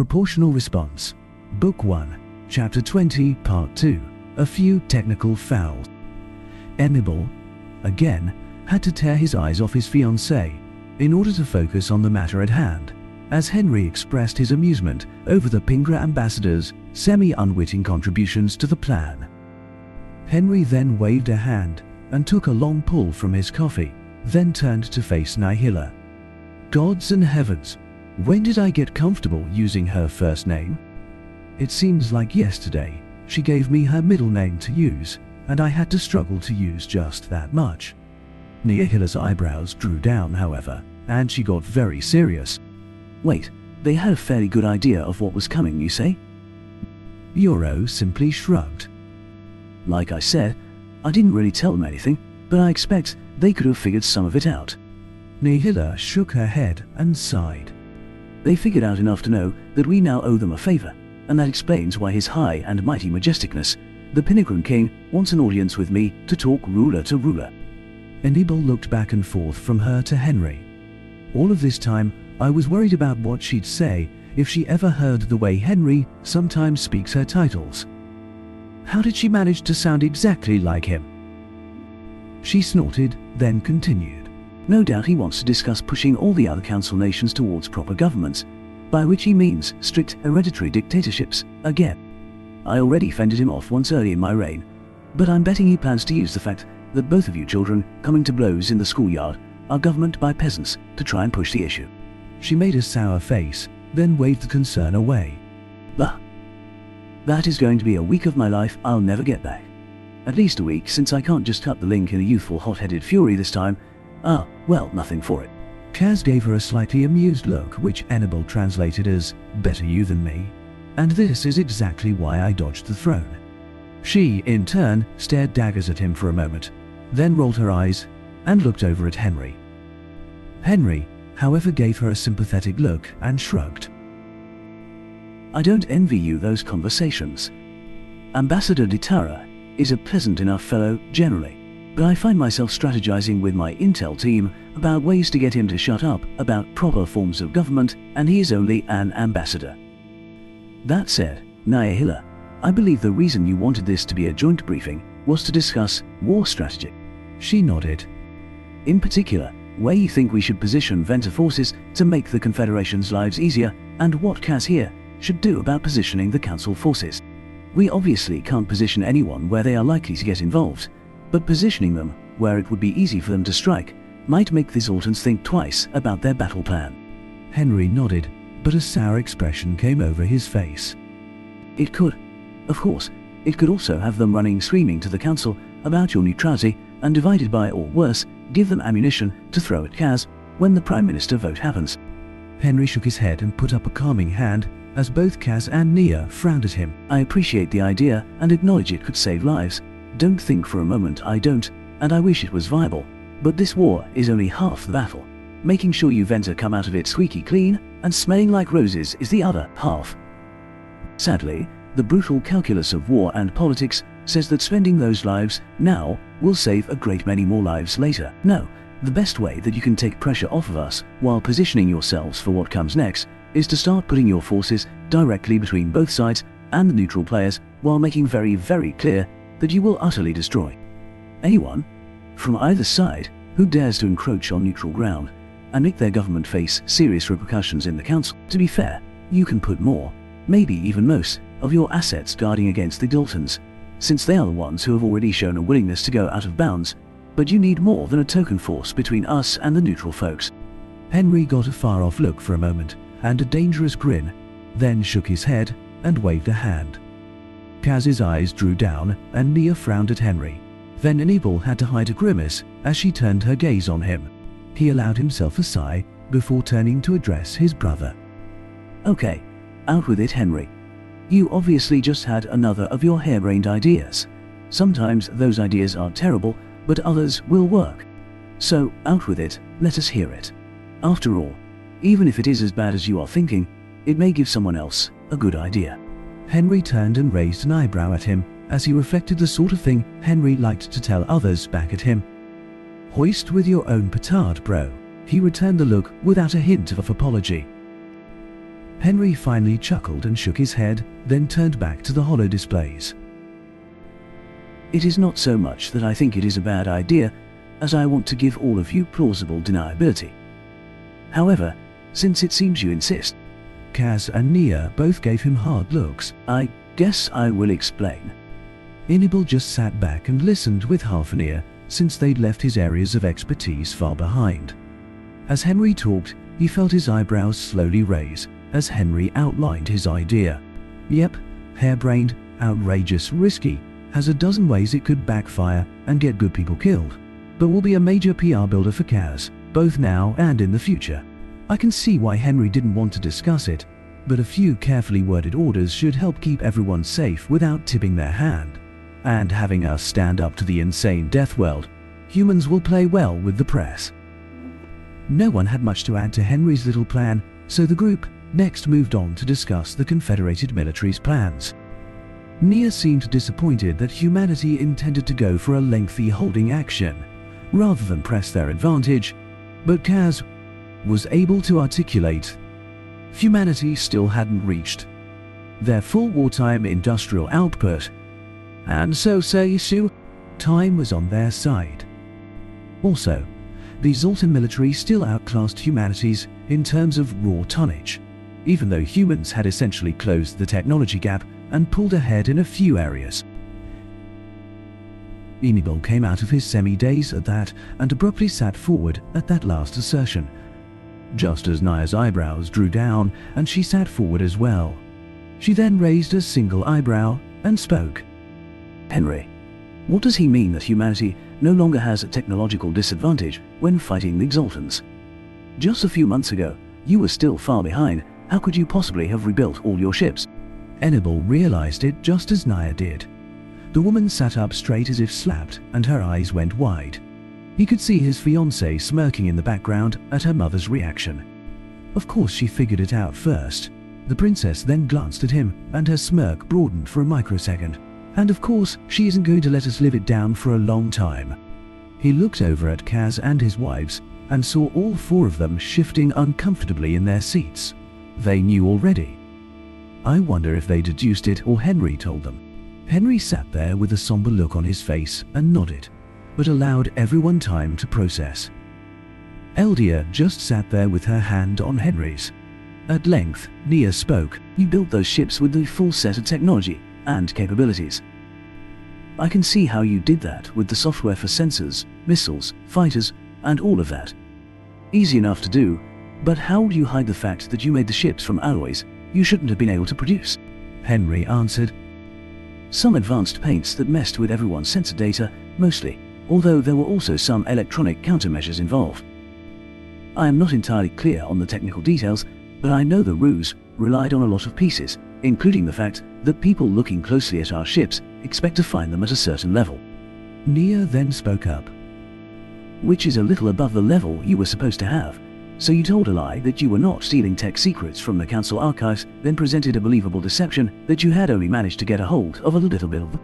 Proportional Response. Book 1, Chapter 20, Part 2. A few technical fouls. Hannibal, again, had to tear his eyes off his fiancée in order to focus on the matter at hand, as Henry expressed his amusement over the Pingra ambassador's semi-unwitting contributions to the plan. Henry then waved a hand and took a long pull from his coffee, then turned to face Nihila. Gods and heavens, when did I get comfortable using her first name? It seems like yesterday she gave me her middle name to use, and I had to struggle to use just that much. Nihila's eyebrows drew down, however, and she got very serious. Wait, they had a fairly good idea of what was coming, you say? Yoro simply shrugged. Like I said, I didn't really tell them anything, but I expect they could have figured some of it out. Nihila shook her head and sighed. They figured out enough to know that we now owe them a favor, and that explains why His High and Mighty Majesticness, the Pinnegrin King, wants an audience with me to talk ruler to ruler. Hannibal looked back and forth from her to Henry. All of this time, I was worried about what she'd say if she ever heard the way Henry sometimes speaks her titles. How did she manage to sound exactly like him? She snorted, then continued. No doubt he wants to discuss pushing all the other council nations towards proper governments, by which he means strict hereditary dictatorships, again. I already fended him off once early in my reign, but I'm betting he plans to use the fact that both of you children coming to blows in the schoolyard are governed by peasants to try and push the issue. She made a sour face, then waved the concern away. Bah! That is going to be a week of my life I'll never get back. At least a week, since I can't just cut the link in a youthful hot-headed fury this time. Ah, well, nothing for it. Kaz gave her a slightly amused look, which Hannibal translated as, better you than me. And this is exactly why I dodged the throne. She, in turn, stared daggers at him for a moment, then rolled her eyes and looked over at Henry. Henry, however, gave her a sympathetic look and shrugged. I don't envy you those conversations. Ambassador Ditara is a pleasant enough fellow generally, but I find myself strategizing with my intel team about ways to get him to shut up about proper forms of government, and he is only an ambassador. That said, Nihila, I believe the reason you wanted this to be a joint briefing was to discuss war strategy. She nodded. In particular, where you think we should position Venter forces to make the Confederation's lives easier, and what Kaz here should do about positioning the Council forces. We obviously can't position anyone where they are likely to get involved, but positioning them where it would be easy for them to strike might make the Zoltans think twice about their battle plan. Henry nodded, but a sour expression came over his face. It could. Of course, it could also have them running screaming to the Council about your neutrality and divided by, or worse, give them ammunition to throw at Kaz when the Prime Minister vote happens. Henry shook his head and put up a calming hand as both Kaz and Nia frowned at him. I appreciate the idea and acknowledge it could save lives. Don't think for a moment I don't, and I wish it was viable. But this war is only half the battle. Making sure you Venter come out of it squeaky clean and smelling like roses is the other half. Sadly, the brutal calculus of war and politics says that spending those lives now will save a great many more lives later. No, the best way that you can take pressure off of us while positioning yourselves for what comes next is to start putting your forces directly between both sides and the neutral players while making very, very clear that you will utterly destroy anyone from either side who dares to encroach on neutral ground and make their government face serious repercussions in the Council. To be fair, you can put more, maybe even most, of your assets guarding against the Daltons, since they are the ones who have already shown a willingness to go out of bounds, but you need more than a token force between us and the neutral folks. Henry got a far-off look for a moment and a dangerous grin, then shook his head and waved a hand. Kaz's eyes drew down and Nia frowned at Henry. Then Hannibal had to hide a grimace as she turned her gaze on him. He allowed himself a sigh before turning to address his brother. Okay, out with it, Henry. You obviously just had another of your harebrained ideas. Sometimes those ideas are terrible, but others will work. So, out with it, let us hear it. After all, even if it is as bad as you are thinking, it may give someone else a good idea. Henry turned and raised an eyebrow at him as he reflected the sort of thing Henry liked to tell others back at him. Hoist with your own petard, bro. He returned the look without a hint of apology. Henry finally chuckled and shook his head, then turned back to the holo displays. It is not so much that I think it is a bad idea, as I want to give all of you plausible deniability. However, since it seems you insist, Kaz and Nia both gave him hard looks. I guess I will explain. Inibal just sat back and listened with half an ear, since they'd left his areas of expertise far behind. As Henry talked, he felt his eyebrows slowly raise as Henry outlined his idea. Yep, harebrained, outrageous, risky, has a dozen ways it could backfire and get good people killed, but will be a major PR builder for Kaz, both now and in the future. I can see why Henry didn't want to discuss it, but a few carefully worded orders should help keep everyone safe without tipping their hand. And having us stand up to the insane death world, humans will play well with the press. No one had much to add to Henry's little plan, so the group next moved on to discuss the Confederated military's plans. Nia seemed disappointed that humanity intended to go for a lengthy holding action, rather than press their advantage, but Kaz was able to articulate humanity still hadn't reached their full wartime industrial output, and so say Sue, time was on their side. Also, the Zoltan military still outclassed humanities in terms of raw tonnage, even though humans had essentially closed the technology gap and pulled ahead in a few areas. Inibal came out of his semi-daze at that and abruptly sat forward at that last assertion, just as Nia's eyebrows drew down and she sat forward as well. She then raised a single eyebrow and spoke. Henry, what does he mean that humanity no longer has a technological disadvantage when fighting the Zoltans? Just a few months ago, you were still far behind. How could you possibly have rebuilt all your ships? Inibal realized it just as Nia did. The woman sat up straight as if slapped, and her eyes went wide. He could see his fiancée smirking in the background at her mother's reaction. Of course she figured it out first. The princess then glanced at him, and her smirk broadened for a microsecond. And of course, she isn't going to let us live it down for a long time. He looked over at Kaz and his wives, and saw all four of them shifting uncomfortably in their seats. They knew already. I wonder if they deduced it or Henry told them. Henry sat there with a somber look on his face and nodded, but allowed everyone time to process. Eldia just sat there with her hand on Henry's. At length, Nia spoke. You built those ships with the full set of technology and capabilities. I can see how you did that with the software for sensors, missiles, fighters, and all of that. Easy enough to do, but how would you hide the fact that you made the ships from alloys you shouldn't have been able to produce? Henry answered. Some advanced paints that messed with everyone's sensor data, mostly, although there were also some electronic countermeasures involved. I am not entirely clear on the technical details, but I know the ruse relied on a lot of pieces, including the fact that people looking closely at our ships expect to find them at a certain level. Nia then spoke up. Which is a little above the level you were supposed to have. So you told a lie that you were not stealing tech secrets from the council archives, then presented a believable deception that you had only managed to get a hold of a little bit of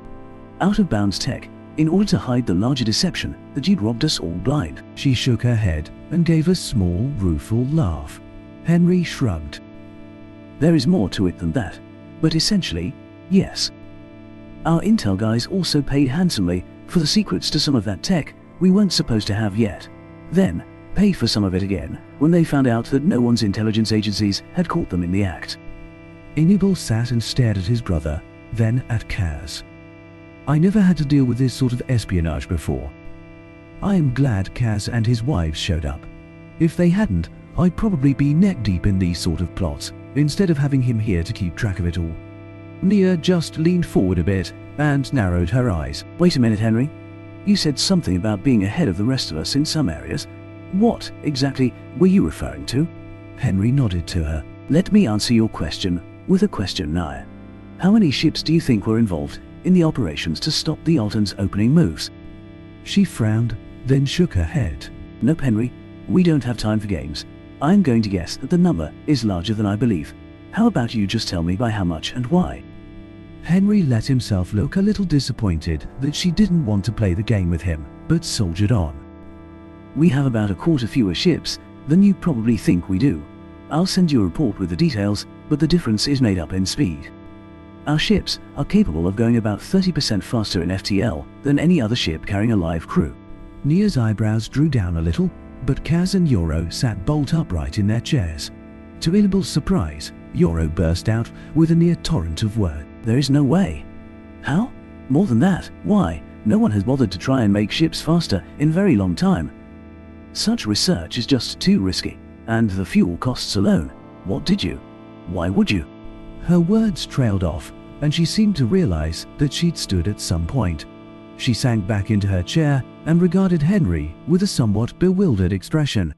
out-of-bounds tech in order to hide the larger deception that you'd robbed us all blind. She shook her head and gave a small, rueful laugh. Henry shrugged. There is more to it than that, but essentially, yes. Our intel guys also paid handsomely for the secrets to some of that tech we weren't supposed to have yet. Then, paid for some of it again when they found out that no one's intelligence agencies had caught them in the act. Inibal sat and stared at his brother, then at Kaz. I never had to deal with this sort of espionage before. I am glad Kaz and his wives showed up. If they hadn't, I'd probably be neck deep in these sort of plots, instead of having him here to keep track of it all. Nia just leaned forward a bit and narrowed her eyes. Wait a minute, Henry. You said something about being ahead of the rest of us in some areas. What exactly were you referring to? Henry nodded to her. Let me answer your question with a question, Nia. How many ships do you think were involved in the operations to stop the Altan's opening moves? She frowned, then shook her head. Nope, Henry. We don't have time for games. I'm going to guess that the number is larger than I believe. How about you just tell me by how much and why? Henry let himself look a little disappointed that she didn't want to play the game with him, but soldiered on. We have about a quarter fewer ships than you probably think we do. I'll send you a report with the details but the difference is made up in speed. Our ships are capable of going about 30% faster in FTL than any other ship carrying a live crew. Nia's eyebrows drew down a little, but Kaz and Yoro sat bolt upright in their chairs. To Illibal's surprise, Yoro burst out with a near torrent of words. There is no way. How? More than that, why? No one has bothered to try and make ships faster in a very long time. Such research is just too risky, and the fuel costs alone. What did you? Why would you? Her words trailed off, and she seemed to realize that she'd stood at some point. She sank back into her chair and regarded Henry with a somewhat bewildered expression.